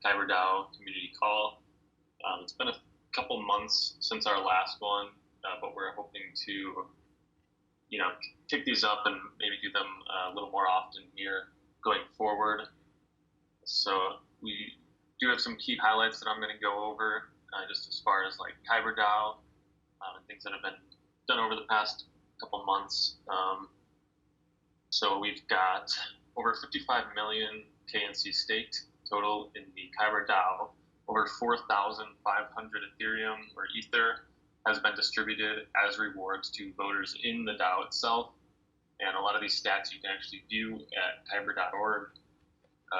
Kyber DAO community call. It's been a couple months since our last one, but we're hoping to, kick these up and maybe do them a little more often here going forward. So we do have some key highlights that I'm going to go over, just as far as like Kyber DAO and things that have been done over the past couple months. So we've got over 55 million KNC staked total in the Kyber DAO. Over 4,500 Ethereum or Ether has been distributed as rewards to voters in the DAO itself. And a lot of these stats you can actually view at kyber.org.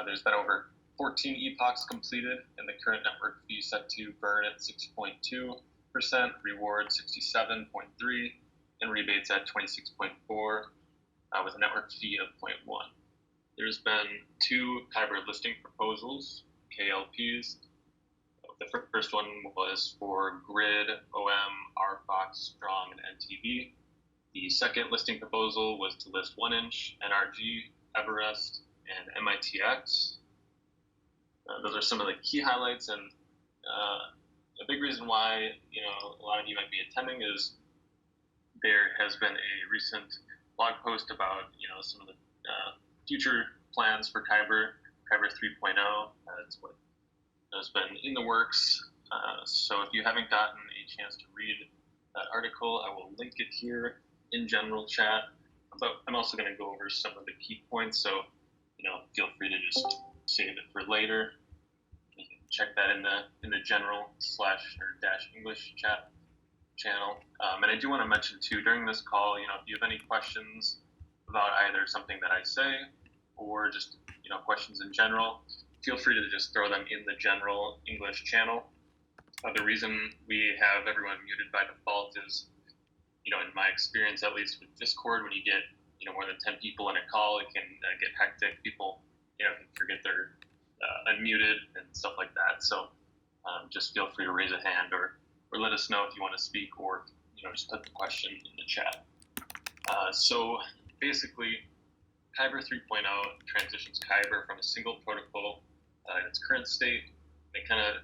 There's been over 14 epochs completed, and the current network fee set to burn at 6.2%, reward 67.3%, and rebates at 26.4%, with a network fee of 0.1. There's been 2 Kyber listing proposals, KLPs. The first one was for Grid, OM, RFox, Strong, and NTV. The second listing proposal was to list 1inch, NRG, Everest, and MITX. Those are some of the key highlights, and a big reason why a lot of you might be attending is there has been a recent blog post about some of the future plans for Kyber 3.0. That's what has been in the works. So if you haven't gotten a chance to read that article, I will link it here in general chat. But I'm also going to go over some of the key points, so feel free to just save it for later. You can check that in the general / English chat channel. And I do want to mention too, during this call, if you have any questions about either something that I say or just questions in general, feel free to just throw them in the general English channel. The reason we have everyone muted by default is, in my experience, at least with Discord, when you get more than 10 people in a call, it can get hectic. People can forget they're unmuted and stuff like that. So just feel free to raise a hand or let us know if you want to speak, or just put the question in the chat. So basically, Kyber 3.0 transitions Kyber from a single protocol in its current state. It kind of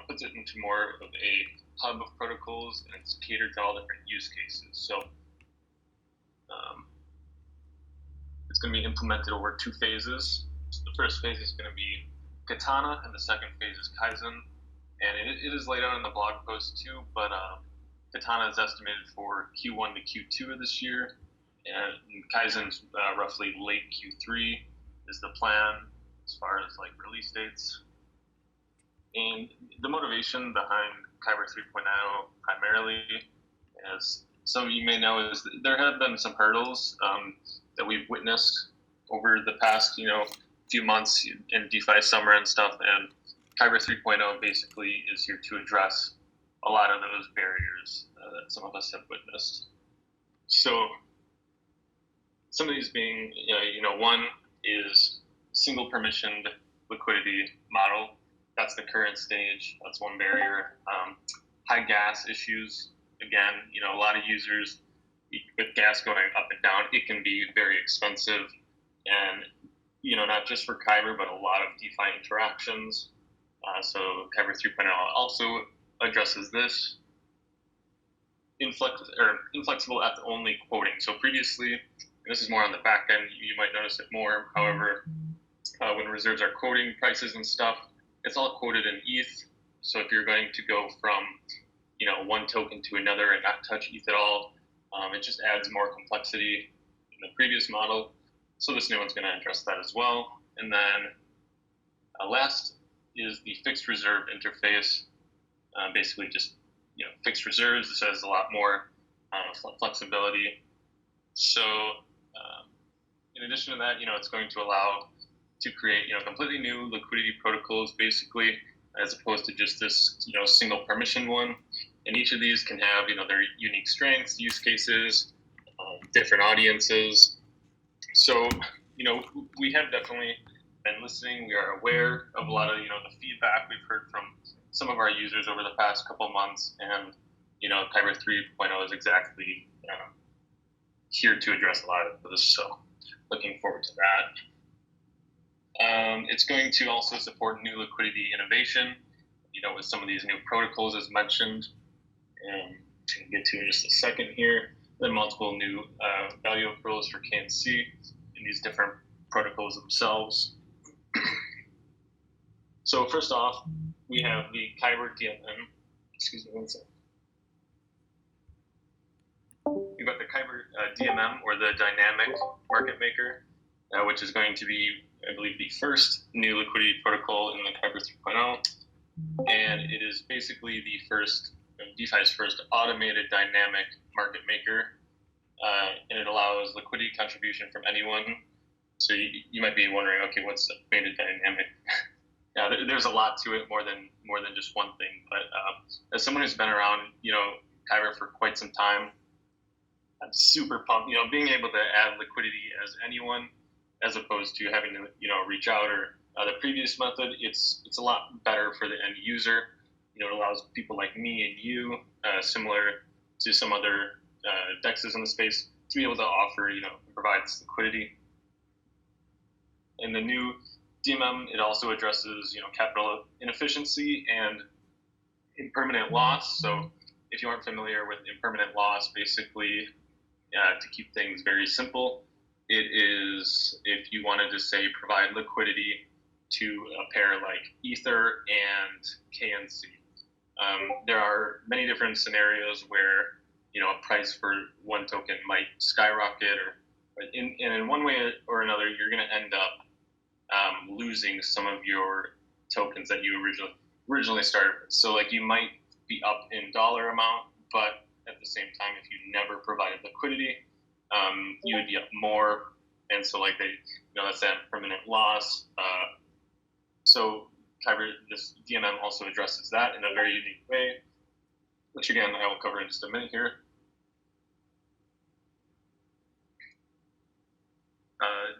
puts it into more of a hub of protocols, and it's catered to all different use cases. So it's going to be implemented over 2 phases. So the first phase is going to be Katana, and the second phase is Kaizen. And it is laid out in the blog post too, but Katana is estimated for Q1 to Q2 of this year, and Kaizen's roughly late Q3 is the plan as far as like release dates. And the motivation behind Kyber 3.0 primarily, as some of you may know, is there have been some hurdles that we've witnessed over the past few months in DeFi summer and stuff, and Kyber 3.0 basically is here to address a lot of those barriers that some of us have witnessed. So some of these being, one is single permissioned liquidity model. That's the current stage. That's one barrier. High gas issues. Again, a lot of users, with gas going up and down, it can be very expensive. And, not just for Kyber, but a lot of DeFi interactions. So Kyber 3.0 also addresses this. Inflexible app-only quoting. So previously, and this is more on the back end, you might notice it more. However, when reserves are quoting prices and stuff, it's all quoted in ETH. So if you're going to go from, one token to another and not touch ETH at all, it just adds more complexity in the previous model. So this new one's going to address that as well. And then last is the fixed reserve interface. Basically just, fixed reserves. This has a lot more flexibility. So in addition to that, it's going to allow to create, completely new liquidity protocols, basically, as opposed to just this, single permission one. And each of these can have, their unique strengths, use cases, different audiences. So, we have definitely been listening. We are aware of a lot of, the feedback we've heard from some of our users over the past couple months. And, Kyber 3.0 is exactly here to address a lot of this. So looking forward to that. It's going to also support new liquidity innovation, with some of these new protocols as mentioned, and to get to in just a second here. Then multiple new value accruals for KNC in these different protocols themselves. So first off, we have the Kyber DMM. Excuse me one second. We've got the Kyber DMM, or the Dynamic Market Maker, which is going to be, I believe, the first new liquidity protocol in the Kyber 3.0. And it is basically DeFi's first automated dynamic market maker. And it allows liquidity contribution from anyone. So you might be wondering, okay, what's automated dynamic? There's a lot to it, more than just one thing. But as someone who's been around, Kyber for quite some time, I'm super pumped. Being able to add liquidity as anyone, as opposed to having to reach out, or the previous method, it's a lot better for the end user. It allows people like me and you, similar to some other DEXs in the space, to be able to offer, provides liquidity. In the new DMM, it also addresses, capital inefficiency and impermanent loss. So if you aren't familiar with impermanent loss, basically, to keep things very simple, it is if you wanted to, say, provide liquidity to a pair like Ether and KNC. There are many different scenarios where, a price for one token might skyrocket, or in one way or another, you're going to end up losing some of your tokens that you originally started with. So like you might be up in dollar amount, but at the same time, if you never provided liquidity, you would be up more. And so like that's that permanent loss. So this DMM also addresses that in a very unique way, which again, I will cover in just a minute here.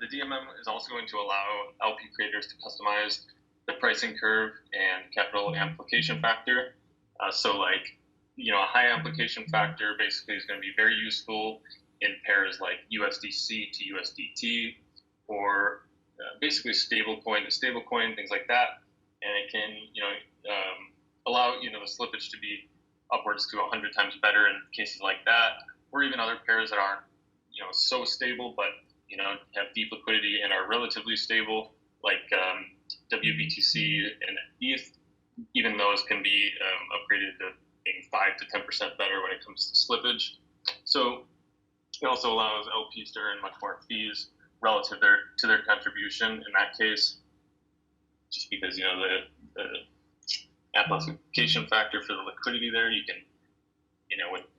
The DMM is also going to allow LP creators to customize the pricing curve and capital amplification factor. So like, a high amplification factor basically is going to be very useful in pairs like USDC to USDT, or basically stablecoin to stablecoin, things like that. And it can, allow, the slippage to be upwards to 100 times better in cases like that, or even other pairs that aren't, so stable, but, have deep liquidity and are relatively stable, like WBTC and ETH. Even those can be upgraded to being 5 to 10% better when it comes to slippage. So it also allows LPs to earn much more fees relative to their contribution in that case, just because, the amplification factor for the liquidity there, you can,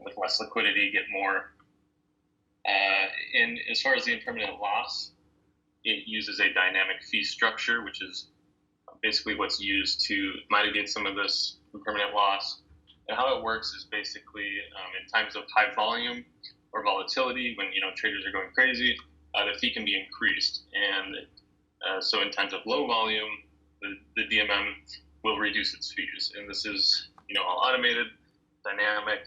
with less liquidity, get more. And as far as the impermanent loss, it uses a dynamic fee structure, which is basically what's used to mitigate some of this impermanent loss. And how it works is basically in times of high volume or volatility, when traders are going crazy, the fee can be increased. And so in times of low volume, the DMM will reduce its fees. And this is all automated, dynamic.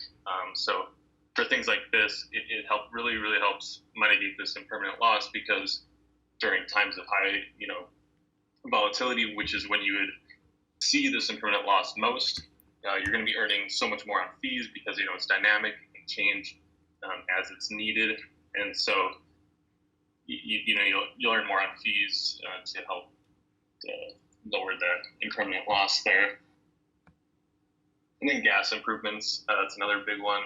So for things like this, it really helps mitigate this impermanent loss, because during times of high volatility, which is when you would see this impermanent loss most, you're going to be earning so much more on fees, because it's dynamic and change as it's needed, and so you'll earn more on fees to help lower the impermanent loss there. And then gas improvements, that's another big one.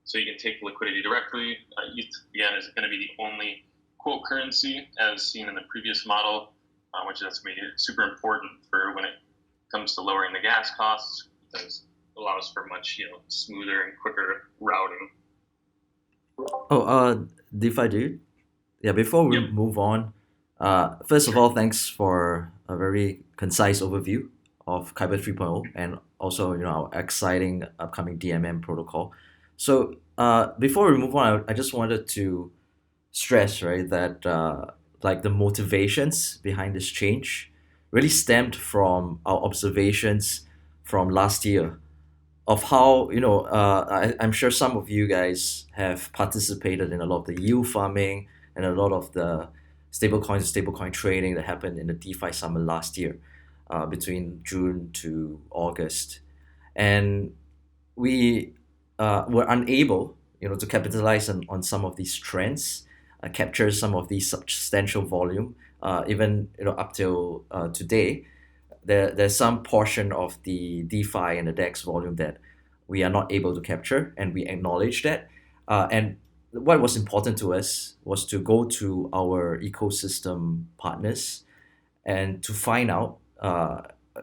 So you can take liquidity directly. ETH, again, is going to be the only quote currency as seen in the previous model, which is going to be super important for when it comes to lowering the gas costs, because it allows for much smoother and quicker routing. DeFi dude. Yeah, before we move on, first of all, thanks for a very concise overview of Kyber 3.0 and also our exciting upcoming DMM protocol. So before we move on, I just wanted to stress, right, that like the motivations behind this change really stemmed from our observations from last year of how I'm sure some of you guys have participated in a lot of the yield farming and a lot of the stablecoins and stablecoin trading that happened in the DeFi summer last year, between June to August. And we were unable, to capitalize on some of these trends, capture some of these substantial volume, even up till today. There's some portion of the DeFi and the DEX volume that we are not able to capture, and we acknowledge that. And what was important to us was to go to our ecosystem partners and to find out,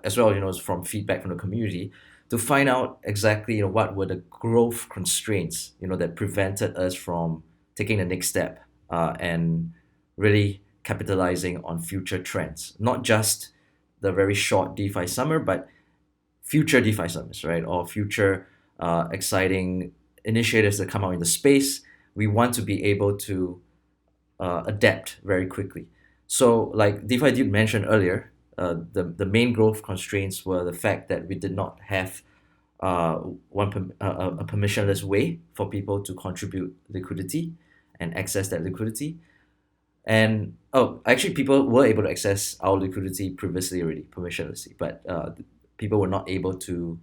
as well, from feedback from the community, to find out exactly, what were the growth constraints, that prevented us from taking the next step, and really capitalizing on future trends, not just the very short DeFi summer, but future DeFi summers, right? Or future exciting initiatives that come out in the space. We want to be able to adapt very quickly. So, like DeFi Dude mentioned earlier, the main growth constraints were the fact that we did not have a permissionless way for people to contribute liquidity and access that liquidity. And actually, people were able to access our liquidity previously already, permissionlessly, but people were not able to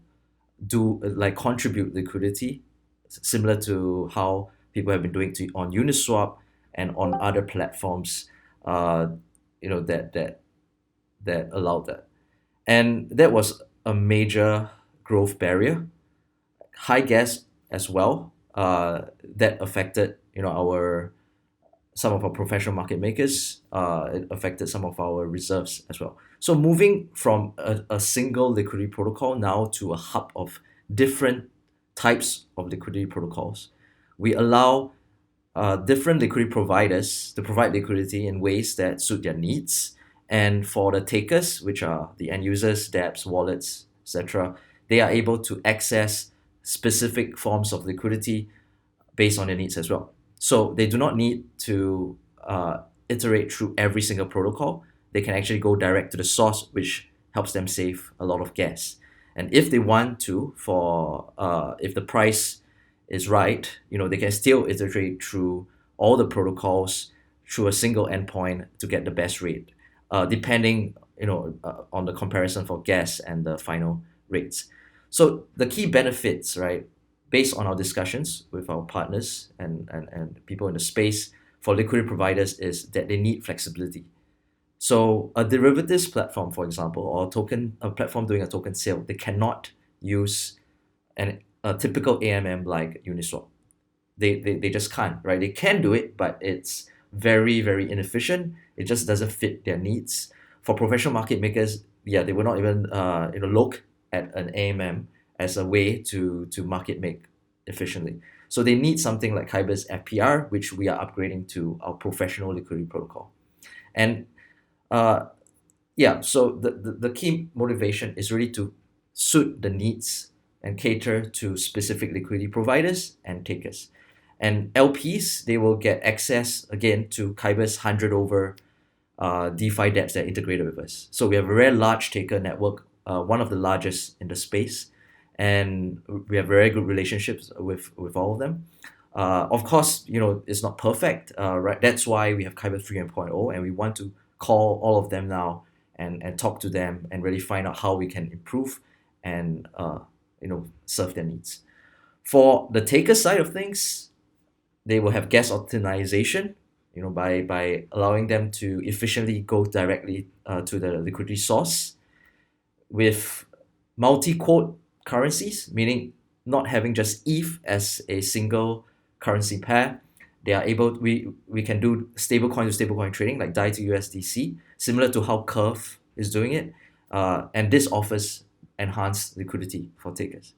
contribute liquidity, similar to how people have been doing on Uniswap and on other platforms, that allowed that. And that was a major growth barrier. High gas as well, that affected, some of our professional market makers. It affected some of our reserves as well. So moving from a single liquidity protocol now to a hub of different types of liquidity protocols, we allow different liquidity providers to provide liquidity in ways that suit their needs. And for the takers, which are the end users, DApps, wallets, etc., they are able to access specific forms of liquidity based on their needs as well. So they do not need to iterate through every single protocol. They can actually go direct to the source, which helps them save a lot of gas. And if they want to, if the price is right, they can still iterate through all the protocols through a single endpoint to get the best rate, depending, on the comparison for gas and the final rates. So the key benefits, right, based on our discussions with our partners and people in the space for liquidity providers, is that they need flexibility. So a derivatives platform, for example, or a platform doing a token sale, they cannot use a typical AMM like Uniswap. They just can't, right? They can do it, but it's very, very inefficient. It just doesn't fit their needs. For professional market makers, they will not even look at an AMM as a way to market make efficiently. So they need something like Kyber's FPR, which we are upgrading to our professional liquidity protocol. And so the key motivation is really to suit the needs and cater to specific liquidity providers and takers. And LPs, they will get access again to Kyber's 100 over DeFi dApps that are integrated with us. So we have a very large taker network, one of the largest in the space, and we have very good relationships with all of them. Of course, it's not perfect, right? That's why we have Kyber 3.0, and we want to call all of them now and talk to them and really find out how we can improve and serve their needs. For the taker side of things, they will have gas optimization, by allowing them to efficiently go directly to the liquidity source with multi-quote currencies, meaning not having just ETH as a single currency pair. They are able. We can do stablecoin to stablecoin trading like DAI to USDC, similar to how Curve is doing it, and this offers enhanced liquidity for takers.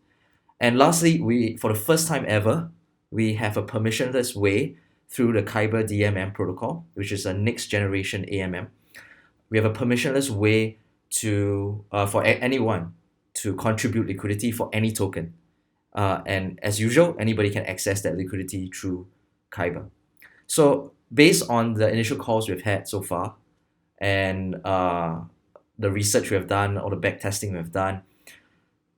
And lastly, for the first time ever, we have a permissionless way through the Kyber DMM protocol, which is a next generation AMM. We have a permissionless way for anyone to contribute liquidity for any token. And as usual, anybody can access that liquidity through Kyber. So based on the initial calls we've had so far and the research we have done or the back testing we have done,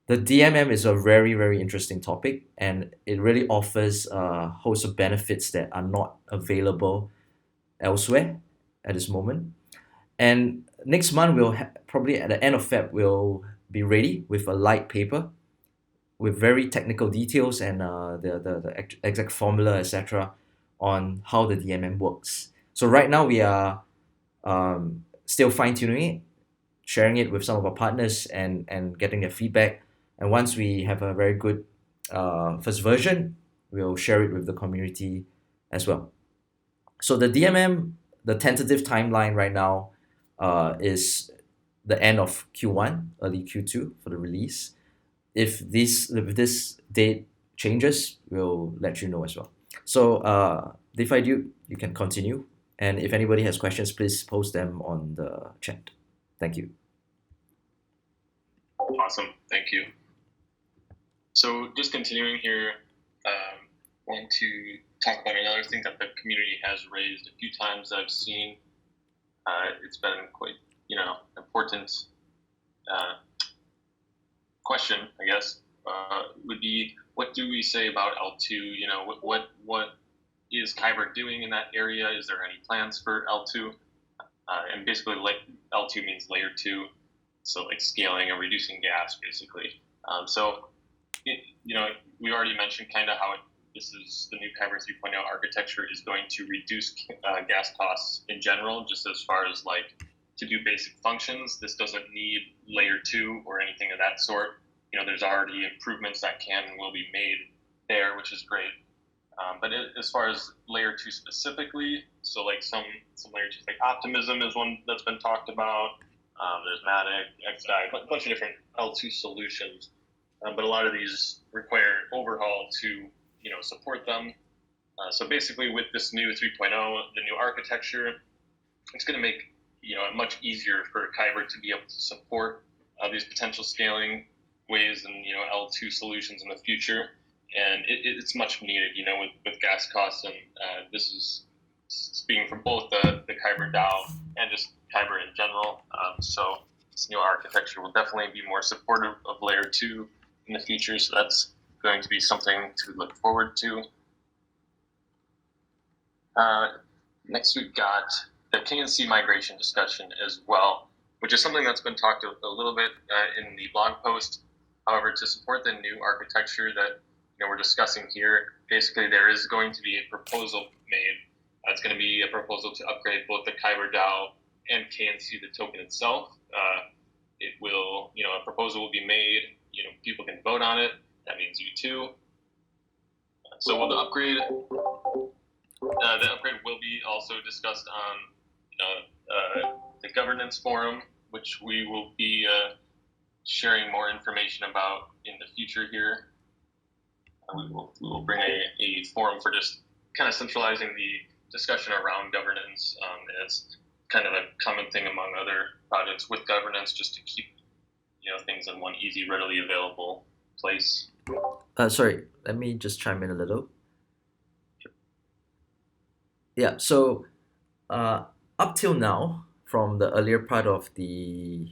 the DMM is a very, very interesting topic, and it really offers a host of benefits that are not available elsewhere. at this moment. And next month, probably at the end of Feb, we'll be ready with a light paper with very technical details and the exact formula, etc., on how the DMM works. So right now we are still fine tuning it, sharing it with some of our partners and getting their feedback. And once we have a very good first version, we'll share it with the community as well. So the DMM, the tentative timeline right now is the end of Q1, early Q2 for the release. If this date changes, we'll let you know as well. So DeFi Dude, you can continue. And if anybody has questions, please post them on the chat. Thank you. Awesome, thank you. So just continuing here, want to talk about another thing that the community has raised a few times that I've seen. It's been quite, important question, I guess, would be, what do we say about L2? What is Kyber doing in that area? Is there any plans for L2? And basically, L2 means layer 2, so like scaling and reducing gas, basically. We already mentioned kind of how this is the new Kyber 3.0 architecture is going to reduce gas costs in general, just as far as like to do basic functions. This doesn't need layer 2 or anything of that sort. There's already improvements that can and will be made there, which is great. But as far as layer 2 specifically, so like some layer 2s, like Optimism is one that's been talked about. There's Matic, XDAI, a bunch of different L2 solutions. But a lot of these require overhaul to, support them. So basically with this new 3.0, the new architecture, it's going to make, it much easier for Kyber to be able to support these potential scaling ways and, L2 solutions in the future. And it's much needed, with gas costs. And this is speaking from both the Kyber DAO and just Kyber in general. So this new architecture will definitely be more supportive of layer 2 in the future. So that's going to be something to look forward to. Next, we've got the KNC migration discussion as well, which is something that's been talked a little bit in the blog post. However, to support the new architecture that we're discussing here, basically there is going to be a proposal made. It's going to be a proposal to upgrade both the Kyber DAO and KNC, the token itself. It will, a proposal will be made. People can vote on it. That means you too. So the upgrade will be also discussed on the governance forum, which we will be sharing more information about in the future here. We will bring a forum for just kind of centralizing the discussion around governance. It's kind of a common thing among other projects with governance, just to keep things in one easy, readily available place. Sorry, let me just chime in a little. Yeah, so up till now, from the earlier part of the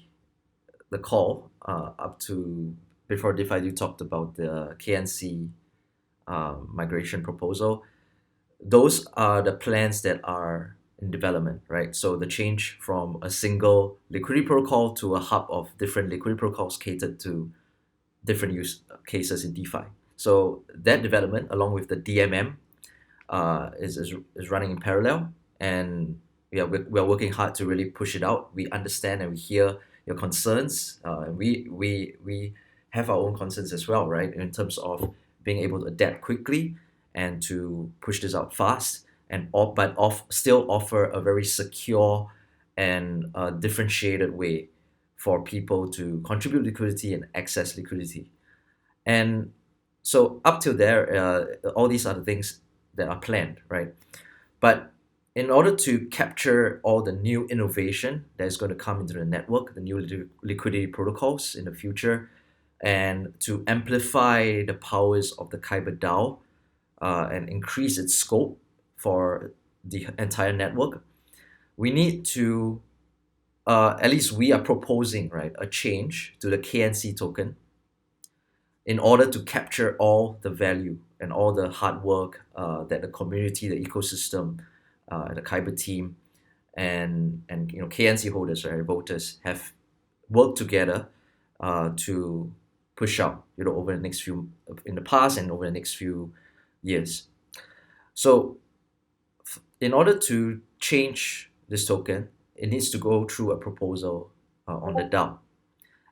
call, up to before DeFi, you talked about the KNC migration proposal. Those are the plans that are in development, right? So the change from a single liquidity protocol to a hub of different liquidity protocols catered to different use cases in DeFi. So that development, along with the DMM, is running in parallel, and we're working hard to really push it out. We understand and we hear your concerns. We have our own concerns as well, right? In terms of being able to adapt quickly and to push this out fast, still offer a very secure and differentiated way for people to contribute liquidity and access liquidity. And so up till there, all these are the things that are planned, right? But in order to capture all the new innovation that is going to come into the network, the new liquidity protocols in the future, and to amplify the powers of the Kyber DAO and increase its scope for the entire network, we need to, at least we are proposing, right, a change to the KNC token in order to capture all the value and all the hard work that the community, the ecosystem, the Kyber team, and KNC holders, right, voters, have worked together to push out over the next few, in the past and over the next few years. So in order to change this token, it needs to go through a proposal on the DAO.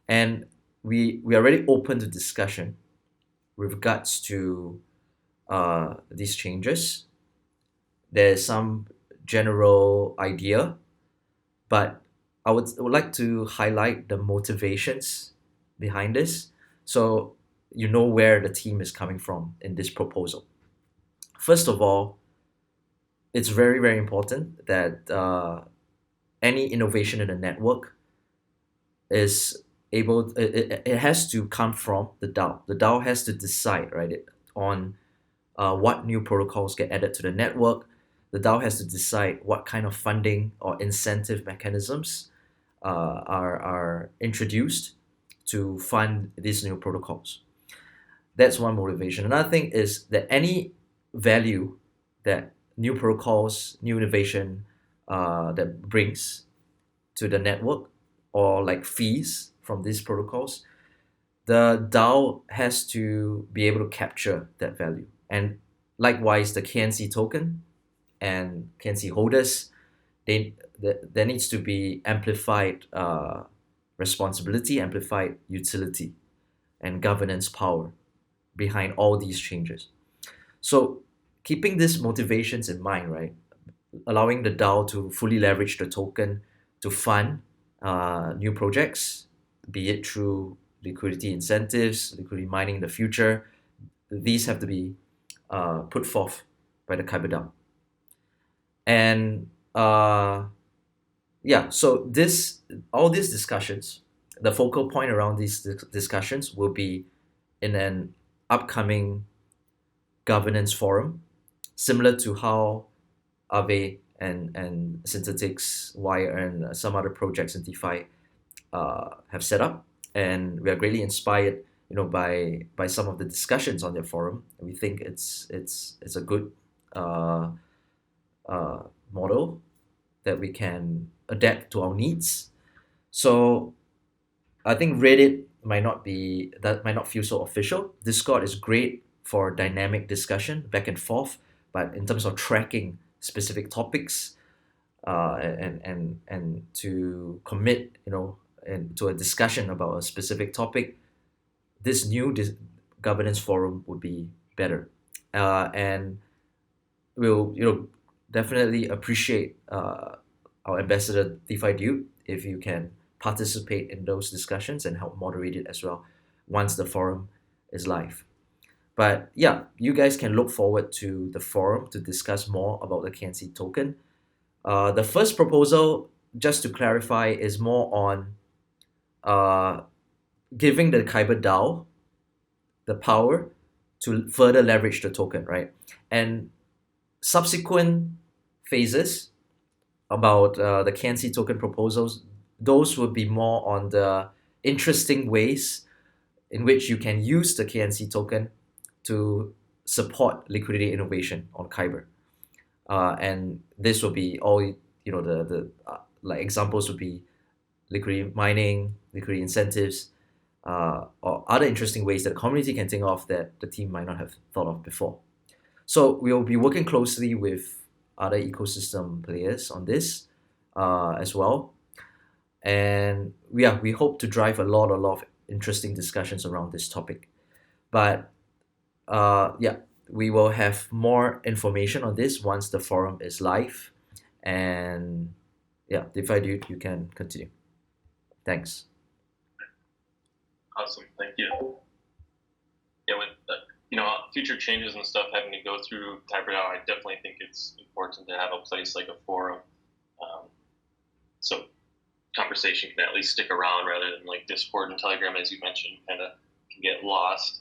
And we are already open to discussion with regards to these changes. There's some general idea, but I would like to highlight the motivations behind this, so you know where the team is coming from in this proposal. First of all, it's very, very important that any innovation in the network is it has to come from the DAO. The DAO has to decide, right, on what new protocols get added to the network. The DAO has to decide what kind of funding or incentive mechanisms are introduced to fund these new protocols. That's one motivation. Another thing is that any value that new protocols, new innovation that brings to the network, or like fees from these protocols, the DAO has to be able to capture that value. And likewise, the KNC token and KNC holders, there needs to be amplified responsibility, amplified utility, and governance power behind all these changes. So keeping these motivations in mind, right, allowing the DAO to fully leverage the token to fund new projects, be it through liquidity incentives, liquidity mining in the future, these have to be put forth by the KyberDAO. And so all these discussions, the focal point around these discussions will be in an upcoming governance forum, similar to how Aave and Synthetics, Wire, and some other projects in DeFi have set up. And we are greatly inspired, by some of the discussions on their forum. And we think it's a good model that we can adapt to our needs. So I think Reddit might not feel so official. Discord is great for dynamic discussion back and forth, but in terms of tracking specific topics and to commit, and to a discussion about a specific topic, this new governance forum would be better. And we'll definitely appreciate our ambassador DeFi Dude if you can participate in those discussions and help moderate it as well once the forum is live. But yeah, you guys can look forward to the forum to discuss more about the KNC token. The first proposal, just to clarify, is more on giving the Kyber DAO the power to further leverage the token, right? And subsequent phases about the KNC token proposals, those would be more on the interesting ways in which you can use the KNC token to support liquidity innovation on Kyber. And this will be all, the like examples would be liquidity mining, liquidity incentives, or other interesting ways that the community can think of that the team might not have thought of before. So we'll be working closely with other ecosystem players on this as well. And we hope to drive a lot of interesting discussions around this topic. But we will have more information on this once the forum is live. And yeah, DeFi Dude, you can continue. Thanks. Awesome, thank you. Yeah, with future changes and stuff having to go through KyberDAO, I definitely think it's important to have a place like a forum, so conversation can at least stick around rather than like Discord and Telegram, as you mentioned, kind of can get lost.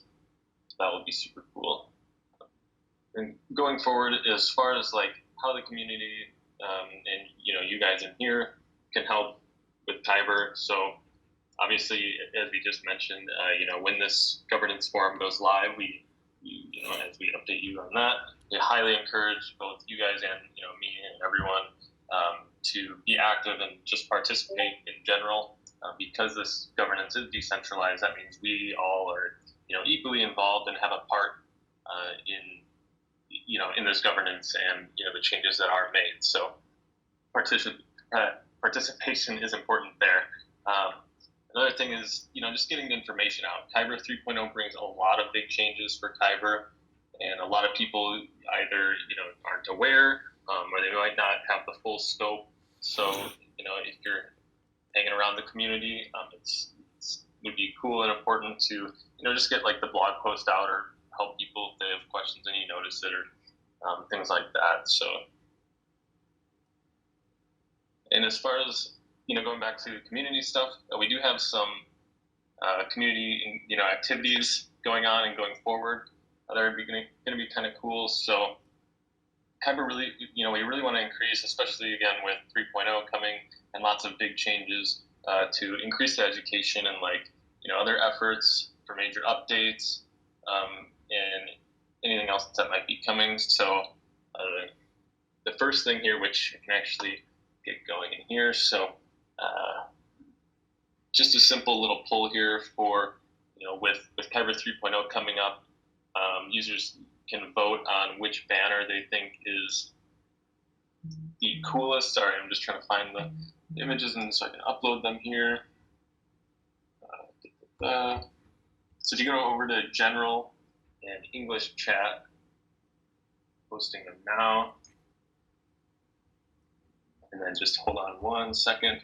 So that would be super cool. And going forward, as far as like how the community and you guys in here can help with Kyber, so obviously, as we just mentioned, when this governance forum goes live, we as we update you on that, we highly encourage both you guys and me and everyone to be active and just participate in general. Because this governance is decentralized, that means we all are equally involved and have a part in this governance and the changes that are made. So participation is important there. Another thing is just getting the information out. Kyber 3.0 brings a lot of big changes for Kyber, and a lot of people either aren't aware or they might not have the full scope. So if you're hanging around the community, it would be cool and important to just get like the blog post out or help people if they have questions and you notice it or things like that. So, and as far as going back to community stuff, we do have some community activities going on and going forward that are going to be kind of cool. So Kyber really, we really want to increase, especially again with 3.0 coming and lots of big changes to increase the education and other efforts for major updates and anything else that might be coming. So the first thing here, which I can actually get going in here. So just a simple little poll here for, with Kyber 3.0 coming up, users can vote on which banner they think is the coolest. Sorry, I'm just trying to find the images and so I can upload them here. So if you go over to general and English chat, posting them now, and then just hold on 1 second.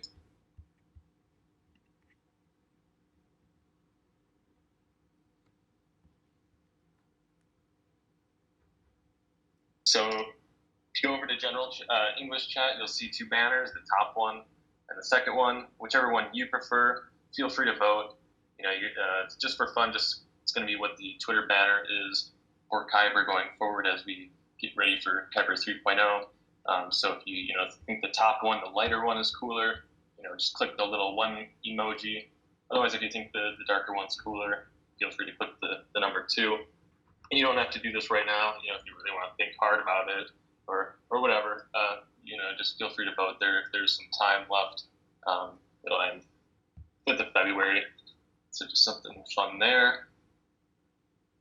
So if you go over to general English chat, you'll see two banners, the top one and the second one. Whichever one you prefer, feel free to vote. It's just for fun. It's going to be what the Twitter banner is for Kyber going forward as we get ready for Kyber 3.0. So if you think the top one, the lighter one is cooler, just click the little one emoji. Otherwise, if you think the darker one's cooler, feel free to click the number 2. And you don't have to do this right now. If you really want to think hard about it or whatever, just feel free to vote. There's some time left. It'll end 5th of February. So just something fun there.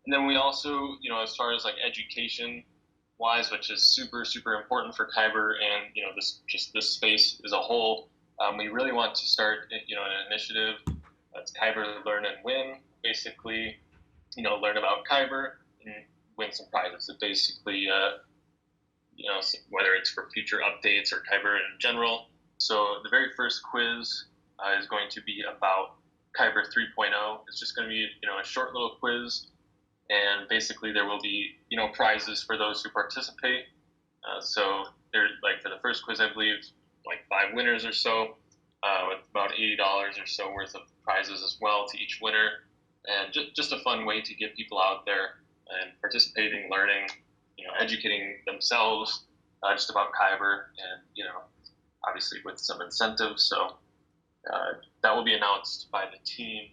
And then we also, as far as education wise, which is super, super important for Kyber and, this space as a whole, we really want to start, an initiative that's Kyber Learn and Win. Basically, learn about Kyber and win some prizes. So basically, whether it's for future updates or Kyber in general. So the very first quiz is going to be about Kyber 3.0. It's just going to be, a short little quiz. And basically there will be, prizes for those who participate. So there's for the first quiz, I believe 5 winners or so, with about $80 or so worth of prizes as well to each winner. And just a fun way to get people out there and participating, learning, educating themselves just about Kyber and, obviously with some incentives. So that will be announced by the team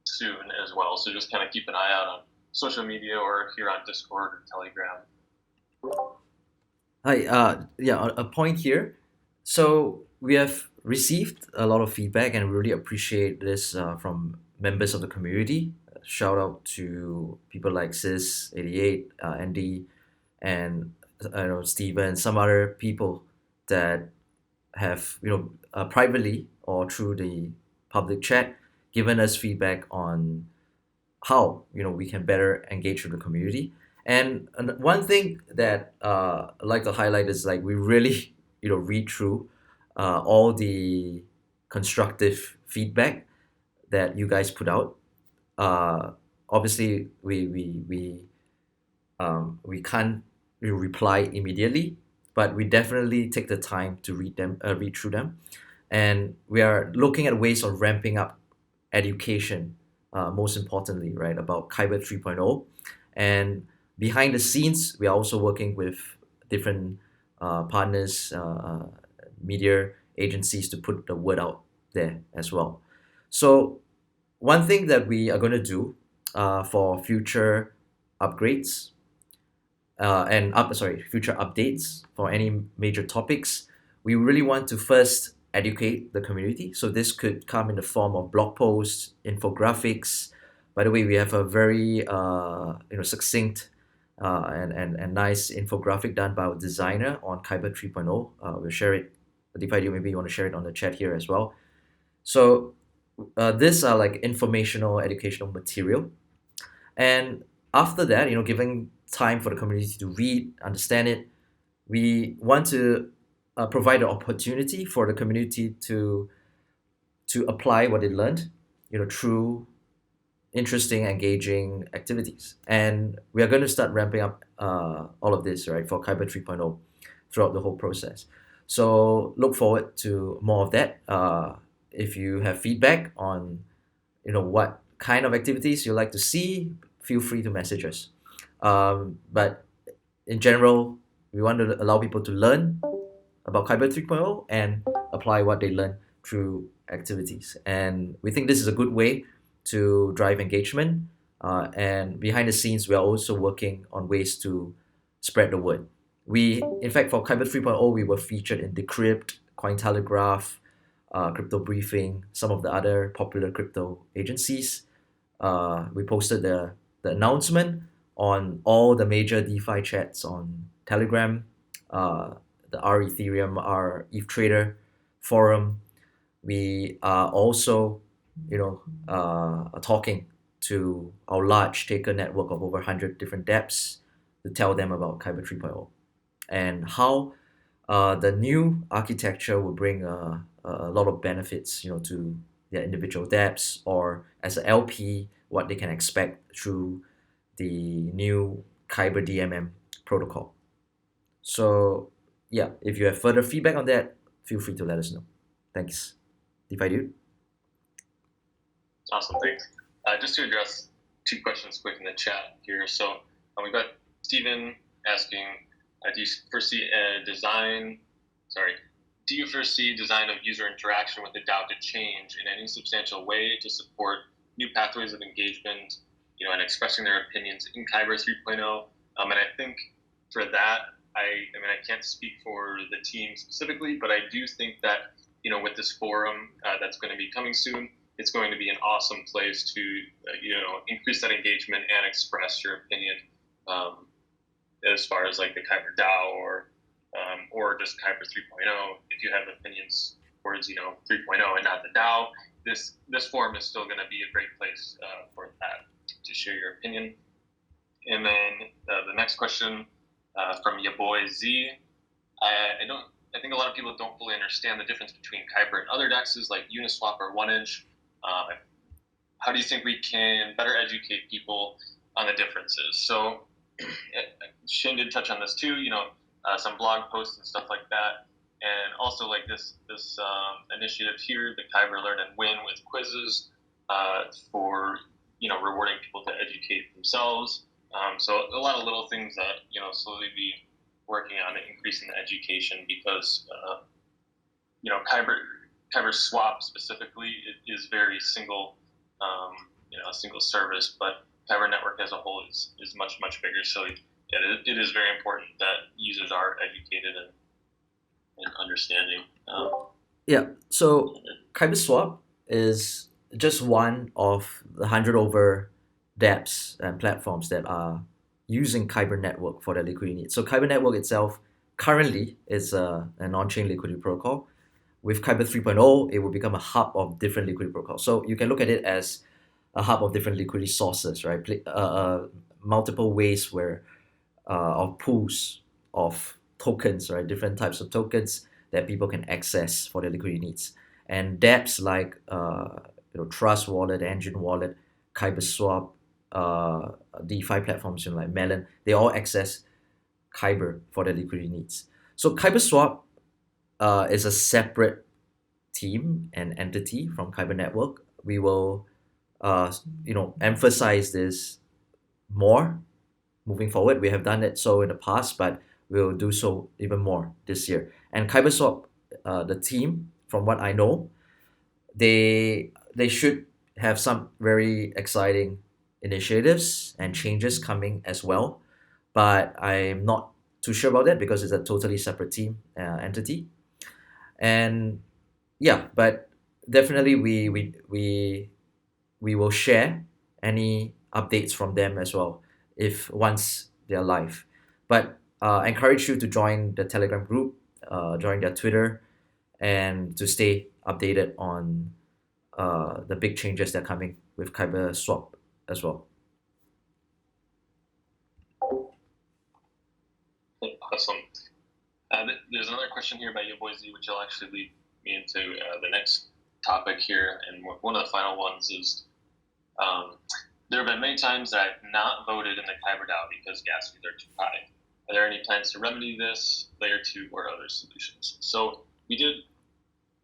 soon as well. So just kind of keep an eye out on social media or here on Discord or Telegram. Hi, a point here. So we have received a lot of feedback and really appreciate this from members of the community. Shout out to people like Sis88, Andy, and Steven, some other people that have privately or through the public chat given us feedback on how we can better engage with the community. And one thing that I'd like to highlight is we really read through all the constructive feedback that you guys put out. Obviously, we can't reply immediately, but we definitely take the time to read through them, and we are looking at ways of ramping up education. Most importantly, right, about Kyber 3.0. And behind the scenes, we are also working with different partners, media agencies to put the word out there as well. So one thing that we are going to do for future upgrades future updates for any major topics, we really want to first educate the community. So this could come in the form of blog posts, infographics. By the way, we have a very succinct and nice infographic done by our designer on Kyber 3.0. We'll share it. DeFi, maybe you want to share it on the chat here as well. So these are like informational, educational material. And after that, giving time for the community to read, understand it, we want to provide an opportunity for the community to apply what they learned, through interesting, engaging activities. And we are going to start ramping up all of this, right, for Kyber 3.0 throughout the whole process. So look forward to more of that. If you have feedback on, what kind of activities you like to see, feel free to message us. But in general, we want to allow people to learn about Kyber 3.0 and apply what they learn through activities. And we think this is a good way to drive engagement. And behind the scenes, we are also working on ways to spread the word. In fact, for Kyber 3.0, we were featured in Decrypt, Cointelegraph, Crypto Briefing, some of the other popular crypto agencies. We posted the announcement on all the major DeFi chats on Telegram, the R Ethereum, R ETH Trader forum. We are also, talking to our large taker network of over 100 different DApps to tell them about Kyber 3.0 and how the new architecture will bring a lot of benefits, to their individual DApps, or as an LP, what they can expect through the new Kyber DMM protocol. So yeah, if you have further feedback on that, feel free to let us know. Thanks. DeFi Dude. Awesome, thanks. Just to address two questions quick in the chat here. So we've got Steven asking, do you foresee design of user interaction with the DAO to change in any substantial way to support new pathways of engagement, and expressing their opinions in Kyber 3.0? And I think for that, I can't speak for the team specifically, but I do think that, with this forum that's going to be coming soon, it's going to be an awesome place to, increase that engagement and express your opinion as far as like the Kyber DAO or just Kyber 3.0. If you have opinions towards, 3.0 and not the DAO, this forum is still going to be a great place for that, to share your opinion. And then the next question from your boy Z. I think a lot of people don't fully understand the difference between Kyber and other DEXs like Uniswap or OneInch. How do you think we can better educate people on the differences? So Shin did touch on this too, some blog posts and stuff like that. And also like this initiative here, the Kyber Learn and Win with quizzes for, rewarding people to educate themselves. So a lot of little things that, slowly be working on increasing the education, because, Kyber Swap specifically is very single, a single service, but Kyber network as a whole is much, much bigger. So it is very important that users are educated and understanding. So Kyber Swap is just one of the 100 over DApps and platforms that are using Kyber network for their liquidity needs. So Kyber network itself currently is an on-chain liquidity protocol. With Kyber 3.0, it will become a hub of different liquidity protocols. So you can look at it as a hub of different liquidity sources, right? Multiple ways where of pools of tokens, right? Different types of tokens that people can access for their liquidity needs. And dApps like Trust Wallet, Enjin Wallet, Kyber Swap, DeFi platforms like Melon, they all access Kyber for their liquidity needs. So Kyber Swap is a separate team and entity from Kyber Network. We will, emphasize this more moving forward. We have done it so in the past, but we'll do so even more this year. And Kyber Swap, the team, from what I know, they should have some very exciting initiatives and changes coming as well. But I'm not too sure about that because it's a totally separate team entity. And yeah, but definitely we will share any updates from them as well if once they're live. But encourage you to join the Telegram group, join their Twitter, and to stay updated on the big changes that are coming with Kyber Swap as well. Awesome. There's another question here by you, Boise, which will actually lead me into the next topic here. And one of the final ones is there have been many times that I've not voted in the Kyber DAO because gas fees are too high. Are there any plans to remedy this, layer 2, or other solutions? So we did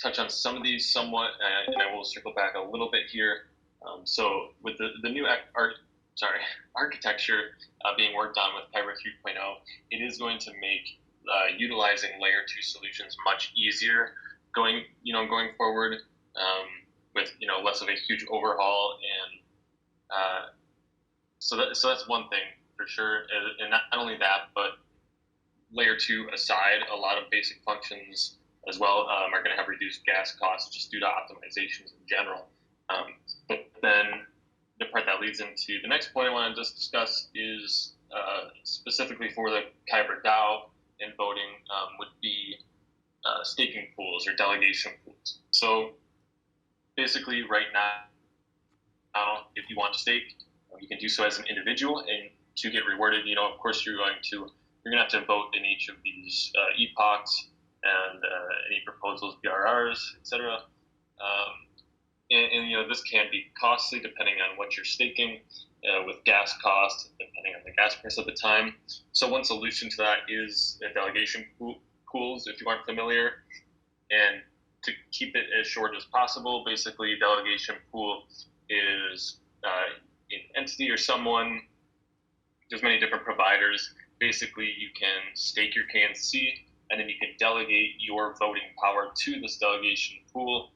touch on some of these somewhat, and I will circle back a little bit here. So with the new architecture being worked on with Kyber 3.0, it is going to make utilizing layer 2 solutions much easier going forward, with less of a huge overhaul. And so that's one thing for sure. And not only that, but layer 2 aside, a lot of basic functions as well are going to have reduced gas costs just due to optimizations in general. But then the part that leads into the next point I want to just discuss is specifically for the Kyber DAO and voting would be staking pools or delegation pools. So basically right now, if you want to stake, you can do so as an individual, and to get rewarded, of course you're going to have to vote in each of these epochs and any proposals, BRRs, etc. And this can be costly depending on what you're staking, with gas costs, depending on the gas price at the time. So one solution to that is delegation pools, if you aren't familiar. And to keep it as short as possible, basically delegation pool is an entity or someone. There's many different providers. Basically, you can stake your KNC, and then you can delegate your voting power to this delegation pool,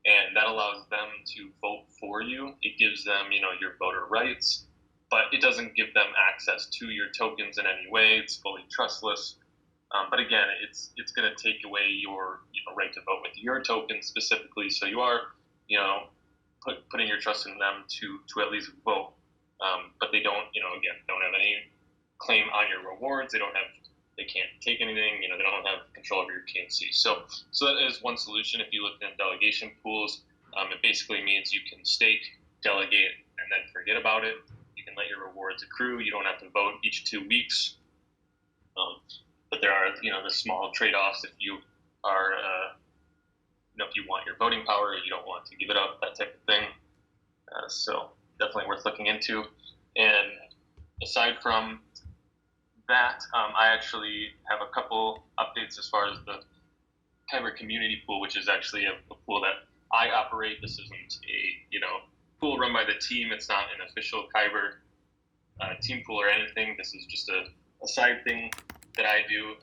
and that allows them to vote for you. It gives them, your voter rights, but it doesn't give them access to your tokens in any way. It's fully trustless. But again, it's going to take away your right to vote with your token specifically. So you are, putting your trust in them to at least vote. But they don't, don't have any claim on your rewards. They can't take anything. They don't have control over your KNC. So that is one solution. If you look at delegation pools, it basically means you can stake, delegate, and then forget about it. You can let your rewards accrue. You don't have to vote each 2 weeks. But there are, the small trade-offs if you are, if you want your voting power or you don't want to give it up, that type of thing. So definitely worth looking into. And aside from that, I actually have a couple updates as far as the Kyber community pool, which is actually a pool that I operate. This isn't a pool run by the team. It's not an official Kyber team pool or anything. This is just a side thing that I do.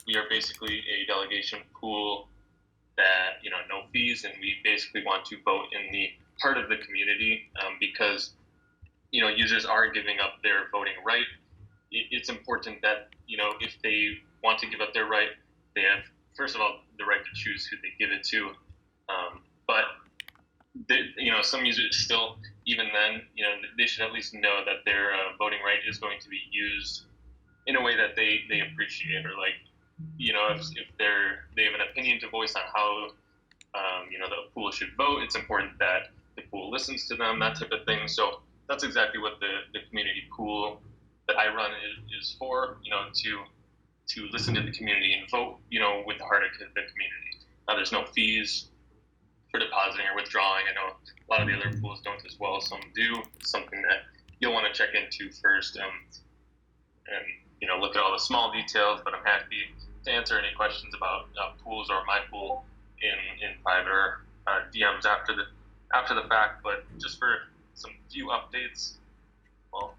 We are basically a delegation pool that, no fees, and we basically want to vote in the heart of the community, because, users are giving up their voting right. It's important that, if they want to give up their right, they have, first of all, the right to choose who they give it to. But, some users still, even then, they should at least know that their voting right is going to be used in a way that they appreciate, or if they have an opinion to voice on how the pool should vote, it's important that the pool listens to them, that type of thing. So that's exactly what the community pool that I run is for, to listen to the community and vote, with the heart of the community. There's no fees for depositing or withdrawing. I know a lot of the other pools don't as well. Some do. It's something that you'll want to check into first, and look at all the small details. But I'm happy to answer any questions about pools or my pool in private DMs after the fact. But just for some few updates, well,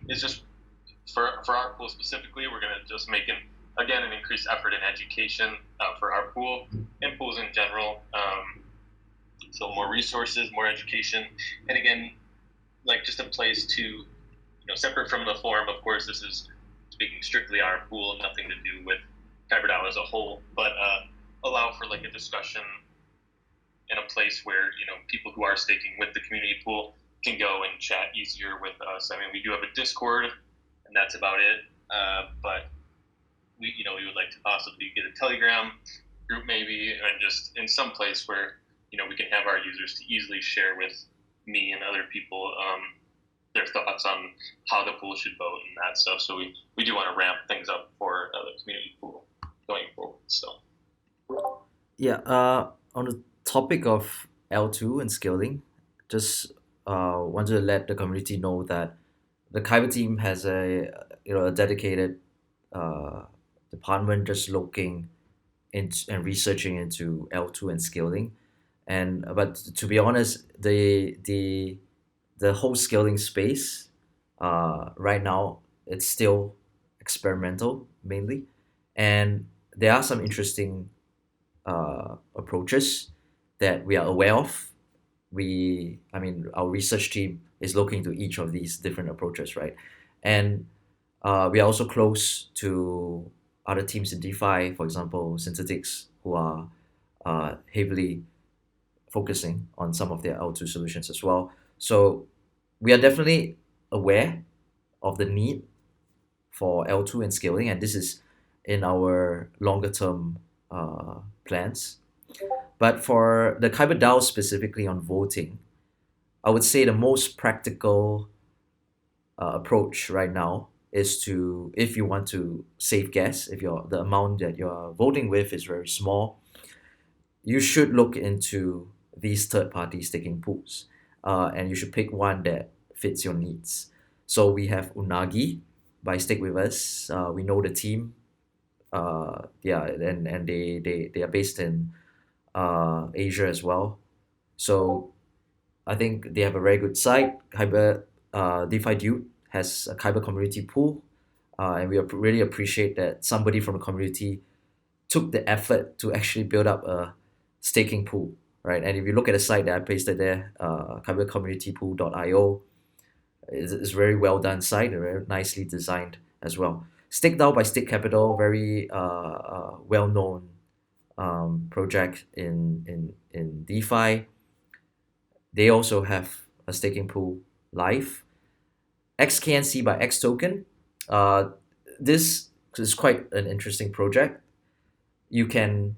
it's just for our pool specifically, we're going to just make an increased effort in education for our pool and pools in general. So more resources, more education, and again, just a place to, separate from the forum. Of course, this is speaking strictly our pool, nothing to do with KyberDAO as a whole, but allow for like a discussion in a place where people who are staking with the community pool can go and chat easier with us. I mean, we do have a Discord, and that's about it. But we would like to possibly get a Telegram group maybe, and just in some place where we can have our users to easily share with me and other people their thoughts on how the pool should vote and that stuff. So we do want to ramp things up for the community pool going forward. So Yeah. On the topic of L2 and scaling, just wanted to let the community know that the Kyber team has a dedicated department just looking into and researching into L2 and scaling. But to be honest, the whole scaling space right now, it's still experimental mainly, and there are some interesting approaches that we are aware of. I mean, our research team is looking into each of these different approaches, right? And we are also close to other teams in DeFi, for example, Synthetics, who are heavily focusing on some of their L2 solutions as well. So we are definitely aware of the need for L2 and scaling, and this is in our longer term plans. But for the Kyber DAO specifically on voting, I would say the most practical approach right now is to, if you want to save gas, if the amount that you're voting with is very small, you should look into these third-party staking pools, and you should pick one that fits your needs. So we have Unagi by Stake With Us. We know the team. Yeah, and they are based in Asia as well. So I think they have a very good site. Kyber DeFi Dude has a Kyber community pool, and we really appreciate that somebody from the community took the effort to actually build up a staking pool, right? And if you look at the site that I pasted there, kybercommunitypool.io, it's a very well done site, very nicely designed as well. StakeDAO by Stake Capital, very well known project in DeFi. They also have a staking pool live. XKNC by X Token. This is quite an interesting project. You can,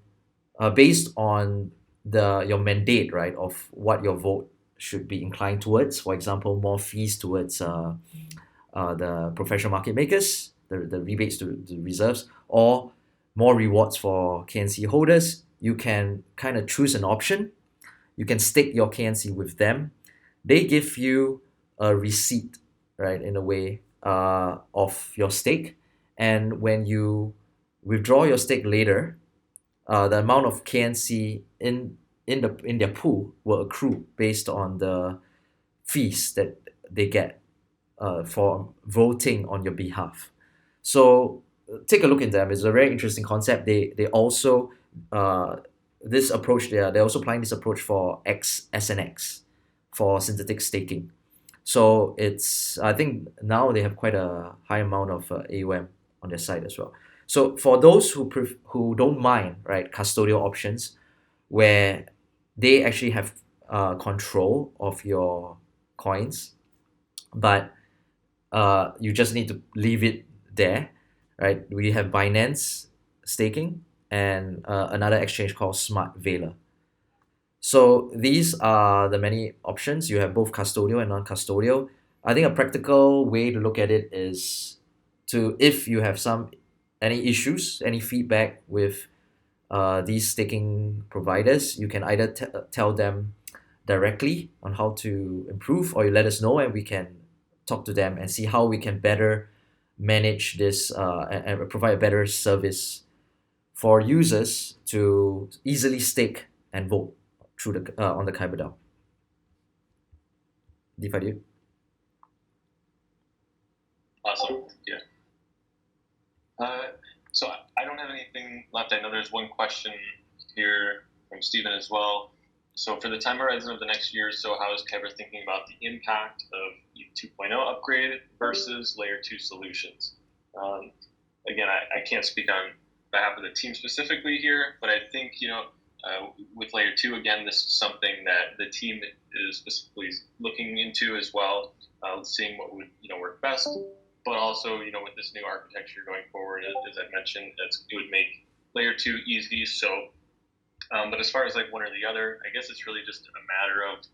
based on your mandate, right, of what your vote should be inclined towards. For example, more fees towards the professional market makers, the rebates to the reserves, or more rewards for KNC holders. You can kind of choose an option. You can stake your KNC with them. They give you a receipt, right, in a way, of your stake. And when you withdraw your stake later, the amount of KNC in their pool will accrue based on the fees that they get for voting on your behalf. So take a look at them. It's a very interesting concept. They also this approach they're also applying this approach for SNX, for synthetic staking. So I think now they have quite a high amount of AUM on their side as well. So for those who don't mind, right, custodial options, where they actually have control of your coins, but you just need to leave it there, right? We have Binance staking and another exchange called Smart Veiler. So these are the many options. You have both custodial and non-custodial. I think a practical way to look at it is if you have any issues, any feedback with these staking providers, you can either tell them directly on how to improve, or you let us know and we can talk to them and see how we can better manage this and provide a better service for users to easily stake and vote through on the Kyber DAO. DeFi Dude. Awesome. Yeah. So I don't have anything left. I know there's one question here from Stephen as well. So for the time horizon of the next year or so, how is Kyber thinking about the impact of ETH 2.0 upgrade versus layer 2 solutions? Again, I can't speak on behalf of the team specifically here, but I think, with layer 2, again, this is something that the team is specifically looking into as well, seeing what would, work best. But also, with this new architecture going forward, as I mentioned, it would make layer 2 easy. So, but as far as like one or the other, I guess it's really just a matter of,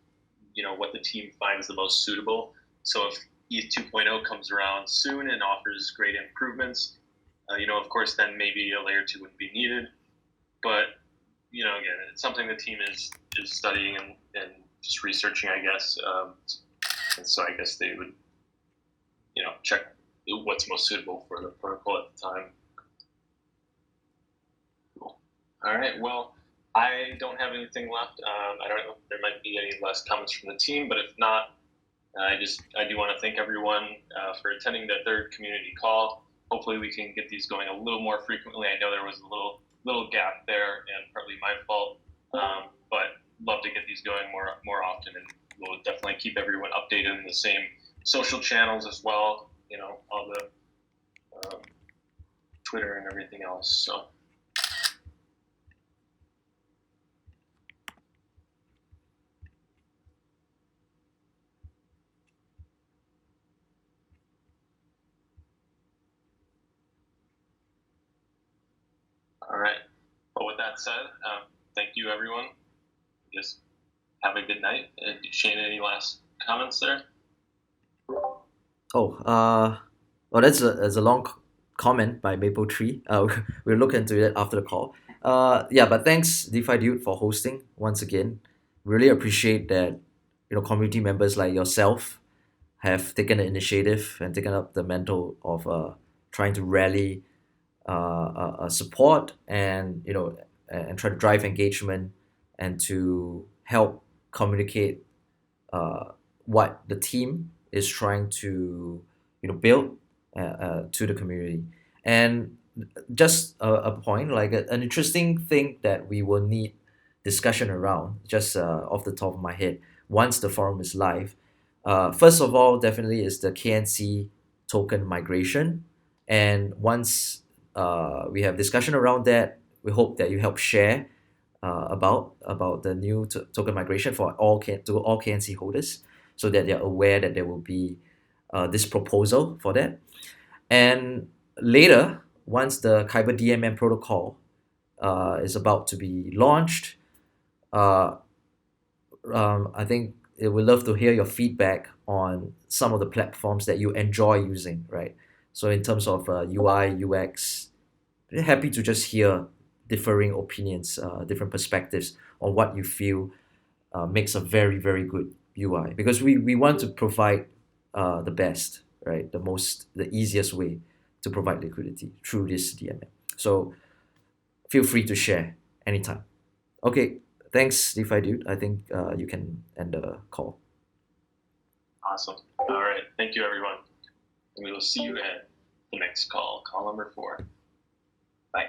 what the team finds the most suitable. So if ETH 2.0 comes around soon and offers great improvements, of course, then maybe a layer 2 wouldn't be needed. But, again, it's something the team is studying and just researching, I guess. And so I guess they would, check what's most suitable for the protocol at the time. Cool. All right. Well, I don't have anything left. I don't know if there might be any last comments from the team, but if not, I do want to thank everyone for attending the third community call. Hopefully we can get these going a little more frequently. I know there was a little gap there and partly my fault, but love to get these going more often, and we'll definitely keep everyone updated in the same social channels as well, all the Twitter and everything else. So. All right. Well, with that said, thank you, everyone. Just have a good night. Shane, any last comments there? Well, that's a long comment by Maple Tree. We'll look into it after the call. Yeah, but thanks DeFi Dude for hosting once again. Really appreciate that community members like yourself have taken the initiative and taken up the mantle of trying to rally support and and try to drive engagement and to help communicate what the team is trying to build to the community. And just a point, like an interesting thing that we will need discussion around, just off the top of my head, once the forum is live. First of all, definitely is the KNC token migration. And once we have discussion around that, we hope that you help share about the new token migration for all KNC holders, so that they're aware that there will be this proposal for that. And later, once the Kyber DMM protocol is about to be launched, I think it would love to hear your feedback on some of the platforms that you enjoy using, right? So in terms of UI, UX, happy to just hear differing opinions, different perspectives on what you feel makes a very, very good UI, because we want to provide the best, right? The easiest way to provide liquidity through this DMM. So feel free to share anytime. Okay, thanks, DeFi Dude. I think you can end the call. Awesome. All right. Thank you, everyone. And we will see you at the next call number 4. Bye.